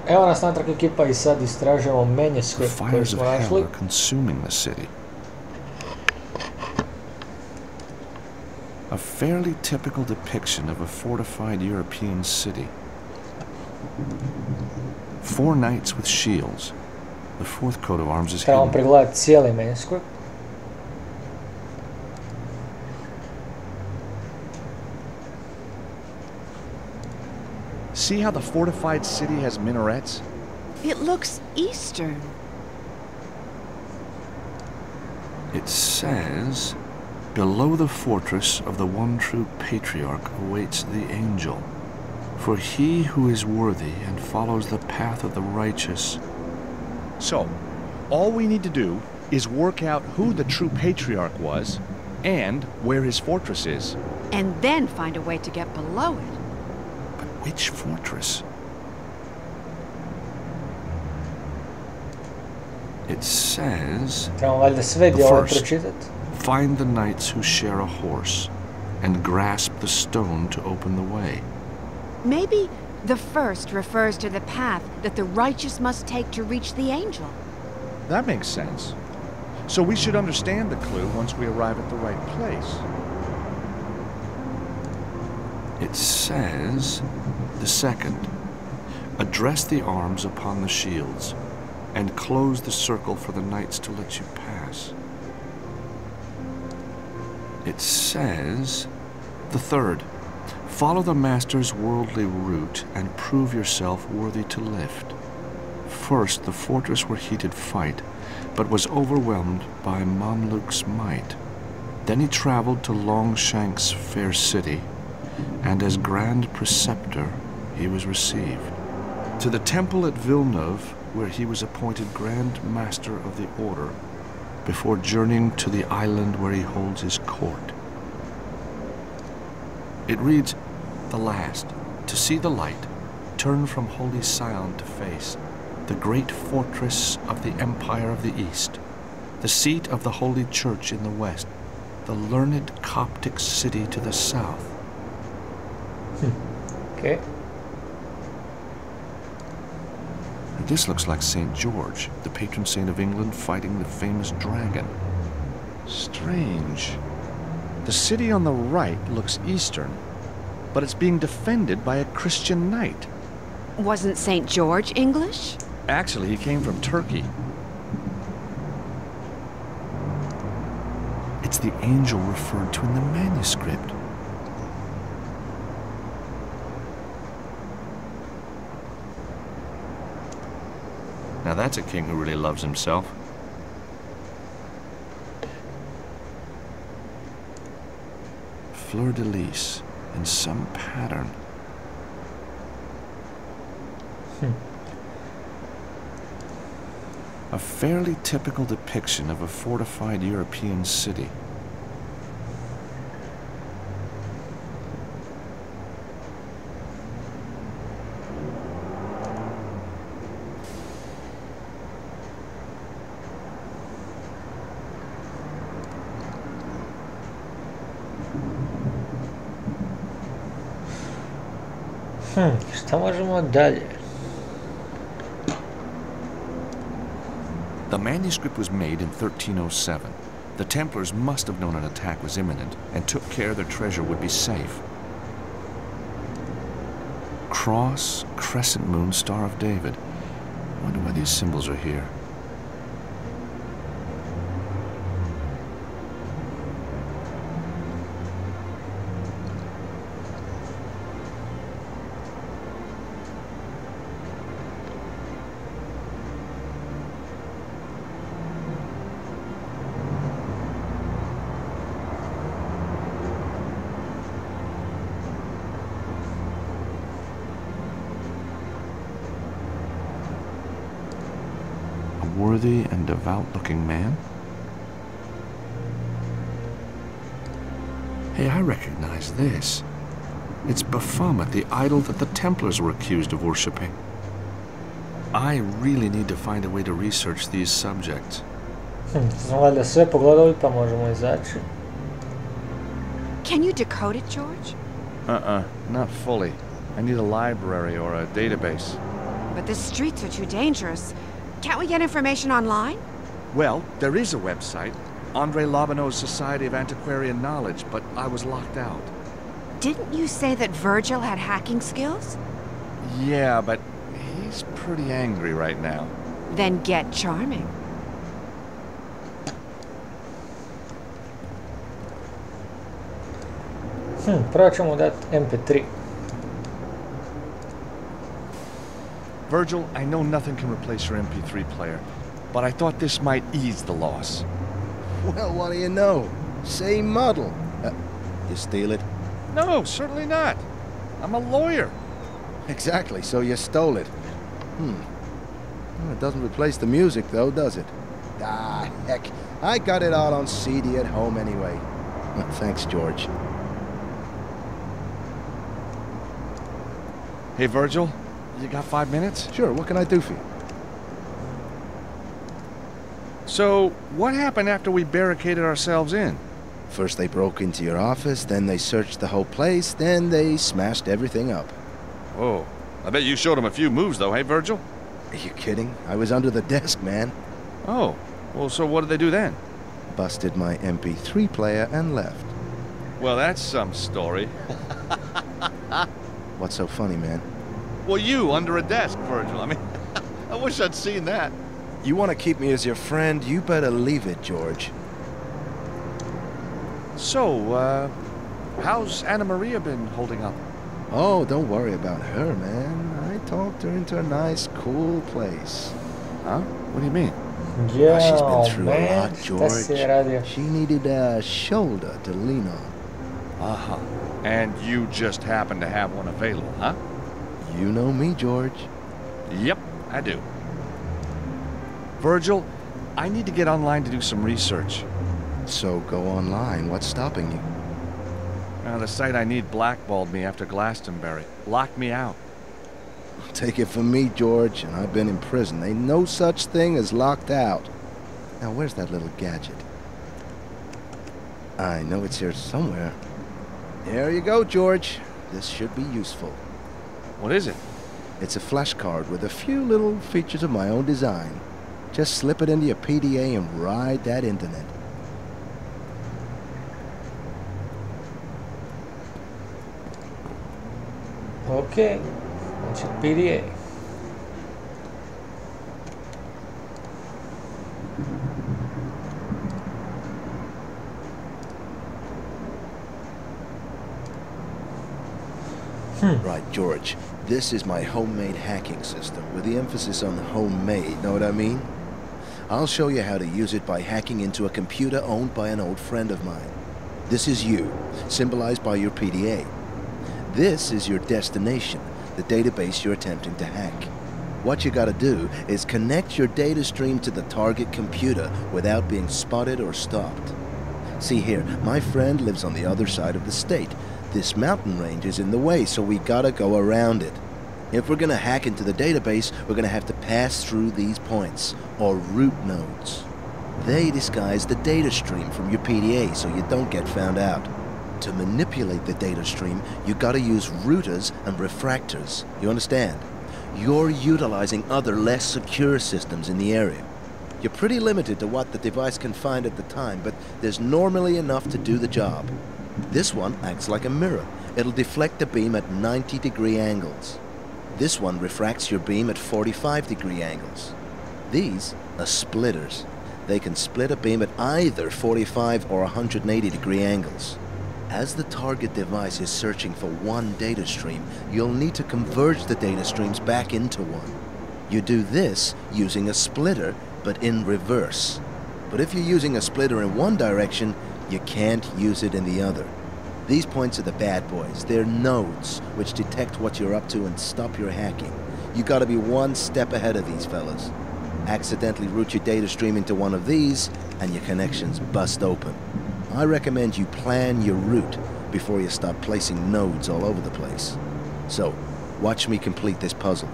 Evo nas natrag ekipa I sad istražujemo manuscript koji smo našli. Fires of hell are consuming the city. A fairly typical depiction of a fortified European city. 4 knights with shields. The 4th coat of arms is Trebamo hidden. pregledati cijeli manuscript. See how the fortified city has minarets? It looks Eastern. It says, below the fortress of the one true patriarch awaits the angel. For he who is worthy and follows the path of the righteous. So, all we need to do is work out who the true patriarch was and where his fortress is. And then find a way to get below it. But which fortress? It says, Trebamo valjda sve dijelove pročitati. find the knights who share a horse and grasp the stone to open the way. Maybe the first refers to the path that the righteous must take to reach the angel. That makes sense. So we should understand the clue once we arrive at the right place. It says, the second, address the arms upon the shields and close the circle for the knights to let you pass. It says, the third, follow the master's worldly route and prove yourself worthy to lift. First, the fortress where he did fight, but was overwhelmed by Mamluk's might. Then he traveled to Longshank's fair city, and as grand preceptor he was received. To the temple at Villeneuve, where he was appointed Grand Master of the Order, before journeying to the island where he holds his court. It reads, the last, to see the light, turn from Holy Sion to face the great fortress of the Empire of the East, the seat of the Holy Church in the west, the learned Coptic city to the south. Okay. This looks like St. George, the patron saint of England, fighting the famous dragon. Strange. The city on the right looks eastern, but it's being defended by a Christian knight. Wasn't St. George English? Actually, he came from Turkey. It's the angel referred to in the manuscript. Now that's a king who really loves himself. Fleur-de-lis in some pattern. A fairly typical depiction of a fortified European city. Šta možemo dalje? The manuscript was made in 1307. The Templars must have known an attack was imminent and took care their treasure would be safe. Cross, crescent moon, Star of David. I wonder why these symbols are here. Worthy and devout-looking man? Hey, I recognize this. It's Baphomet, the idol that the Templars were accused of worshipping. I really need to find a way to research these subjects. Smo valjda sve pogledali pa možemo izaći. Can you decode it, George? Not fully. I need a library or a database. but the streets are too dangerous. Can't we get information online? Well, there is a website, Andre Lobineau's Society of Antiquarian Knowledge, but I was locked out. Didn't you say that Virgil had hacking skills? Yeah, but he's pretty angry right now. Then get charming. Prvo ćemo dati MP3. Virgil, I know nothing can replace your MP3 player, but I thought this might ease the loss. Well, what do you know? Same model. You steal it? No, certainly not. I'm a lawyer. Exactly, so you stole it. Well, it doesn't replace the music, though, does it? Ah, heck. I got it all on CD at home anyway. Well, thanks, George. Hey, Virgil, you got 5 minutes? Sure, what can I do for you? So, what happened after we barricaded ourselves in? First they broke into your office, then they searched the whole place, then they smashed everything up. Oh, I bet you showed them a few moves, though, hey, Virgil? Are you kidding? I was under the desk, man. Oh, well, so what did they do then? Busted my MP3 player and left. Well, that's some story. What's so funny, man? Well, you under a desk, Virgil. I mean, I wish I'd seen that. You want to keep me as your friend, you better leave it, George. So, how's Anna Maria been holding up? Oh, don't worry about her, man. I talked her into a nice, cool place. Huh? What do you mean? Yeah, She's been through a man, lot, šta si George. radio? She needed a shoulder to lean on. Uh-huh. And you just happen to have one available, huh? You know me, George. Yep, I do. Virgil, I need to get online to do some research. So go online. What's stopping you? The site I need blackballed me after Glastonbury. Locked me out. Take it from me, George, and I've been in prison. Ain't no such thing as locked out. Now, where's that little gadget? I know it's here somewhere. There you go, George. This should be useful. What is it? It's a flashcard with a few little features of my own design. Just slip it into your PDA and ride that internet. Ok, znači PDA. Right, George. This is my homemade hacking system, with the emphasis on homemade, know what I mean? I'll show you how to use it by hacking into a computer owned by an old friend of mine. This is you, symbolized by your PDA. This is your destination, the database you're attempting to hack. What you gotta do is connect your data stream to the target computer without being spotted or stopped. See here, my friend lives on the other side of the state. This mountain range is in the way, so we gotta go around it. If we're gonna hack into the database, we're gonna have to pass through these points, or root nodes. They disguise the data stream from your PDA so you don't get found out. To manipulate the data stream, you gotta use routers and refractors. You understand? You're utilizing other less secure systems in the area. You're pretty limited to what the device can find at the time, but there's normally enough to do the job. This one acts like a mirror. It'll deflect the beam at 90-degree angles. This one refracts your beam at 45-degree angles. These are splitters. They can split a beam at either 45 or 180-degree angles. As the target device is searching for one data stream, you'll need to converge the data streams back into one. You do this using a splitter, but in reverse. But if you're using a splitter in one direction, you can't use it in the other. These points are the bad boys. They're nodes, which detect what you're up to and stop your hacking. You gotta be one step ahead of these fellas. Accidentally route your data stream into one of these, and your connections bust open. I recommend you plan your route before you start placing nodes all over the place. So, watch me complete this puzzle.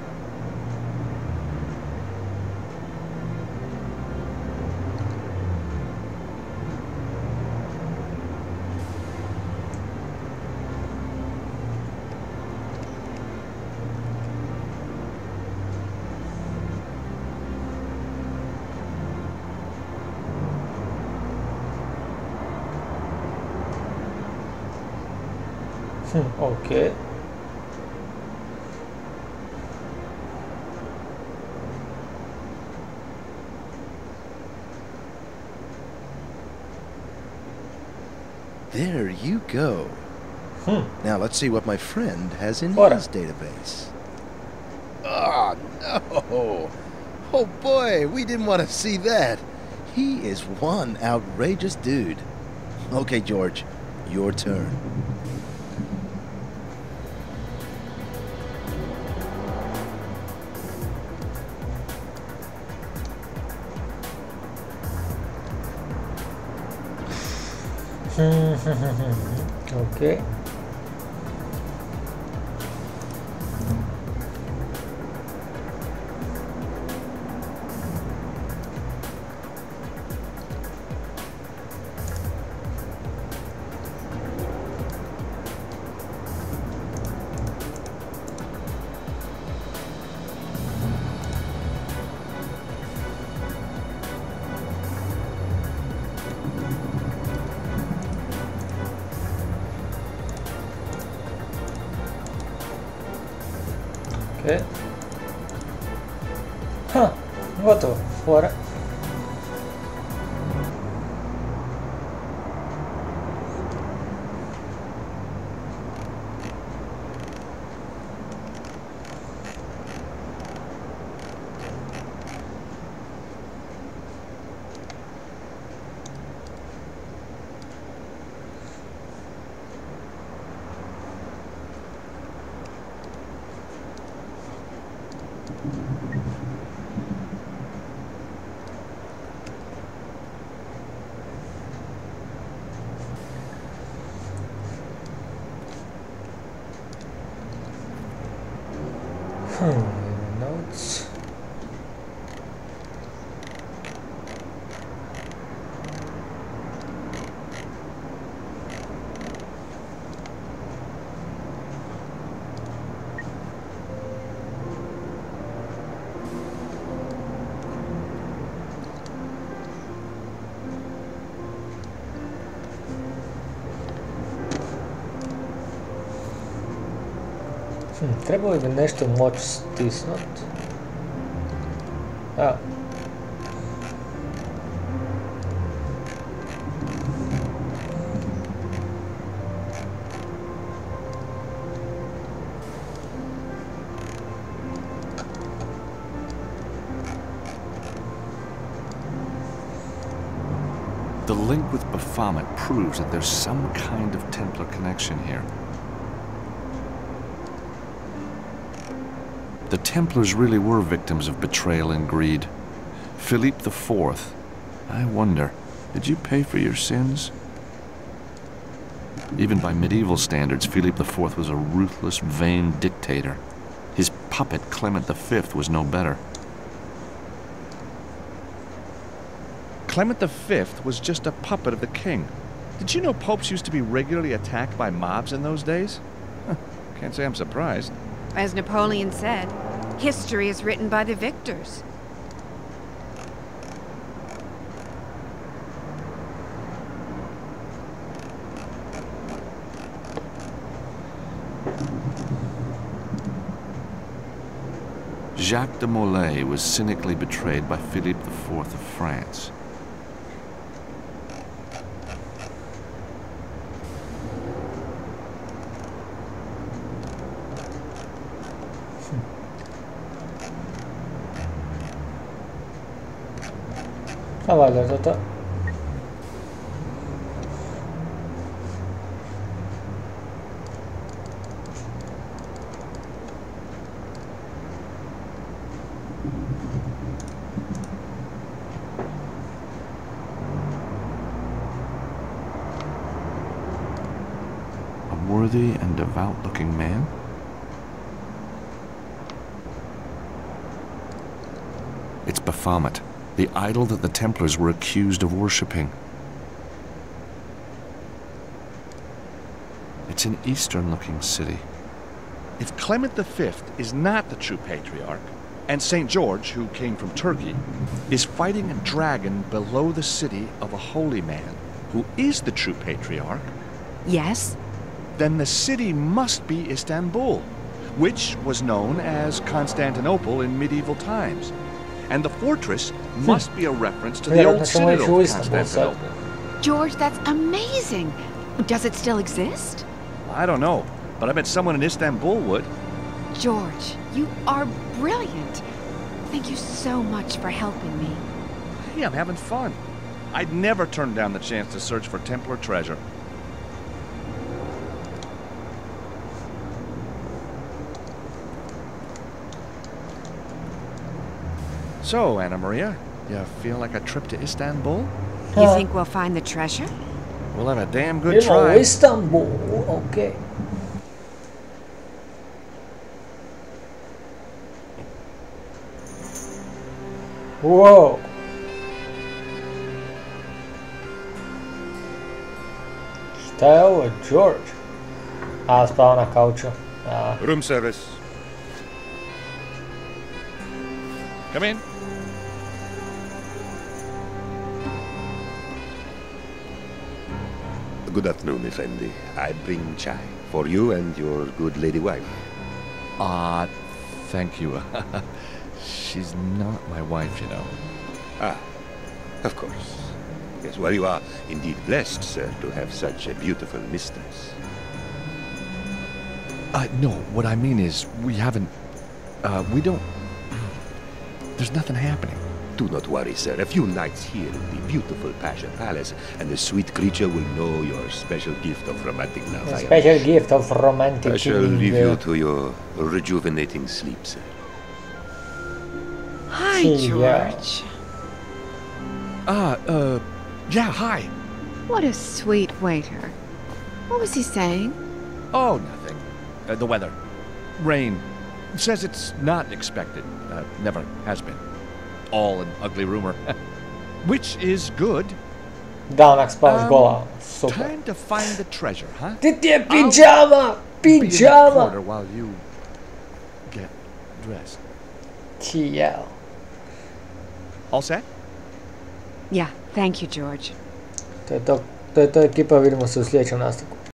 Ok. There you go. Now let's see what my friend has in Ora. his database. Oh, no. Oh, boy, we didn't want to see that. He is one outrageous dude. Okay, George, your turn. Ok. Ok. Gotovo. Fora. Notes. Trebalo bi nešto moći stisnut. A. The link with Baphomet proves that there's some kind of Templar connection here. The Templars really were victims of betrayal and greed. Philippe IV, I wonder, did you pay for your sins? Even by medieval standards, Philippe IV was a ruthless, vain dictator. His puppet, Clement V, was no better. Clement V was just a puppet of the king. Did you know popes used to be regularly attacked by mobs in those days? Can't say I'm surprised. As Napoleon said, history is written by the victors. Jacques de Molay was cynically betrayed by Philippe IV of France. A valjda je to. A worthy and devout-looking man? It's Baphomet, the idol that the Templars were accused of worshipping. It's an eastern-looking city. If Clement V is not the true patriarch, and St. George, who came from Turkey, is fighting a dragon below the city of a holy man, who is the true patriarch... Yes? then the city must be Istanbul, which was known as Constantinople in medieval times. And the fortress must be a reference to the old citadel of Constantinople. George, that's amazing. Does it still exist? I don't know, but I bet someone in Istanbul would. George, you are brilliant. Thank you so much for helping me. Hey, I'm having fun. I'd never turn down the chance to search for Templar treasure. So, Anna Maria, you feel like a trip to Istanbul? You think we'll find the treasure? We'll have a damn good try. Istanbul, okay. Wow. Šta je ovo, George? A, spava na kauču. A. Room service. Come in. Good afternoon, Effendi. I bring chai for you and your good lady wife. Thank you. She's not my wife, you know. Ah, of course. Yes, well, you are indeed blessed, sir, to have such a beautiful mistress. No, what I mean is, we haven't... we don't... There's nothing happening. Do not worry, sir. A few nights here in the beautiful Pasha Palace, and the sweet creature will know your special gift of romantic love. A special gift of romantic I shall leave you to your rejuvenating sleep, sir. Hi, George. Yeah, hi. What a sweet waiter. What was he saying? Oh, nothing. The weather. Rain. Says it's not expected. Never has been. All an ugly rumor. Which is good. Da, onak spavaš gola. Super. Time to find the treasure, huh? Ti je pijama! Pijama! While you get dressed. Čijel. All set? Yeah, thank you, George. To je to ekipa, vidimo se u sljedećem nastavku.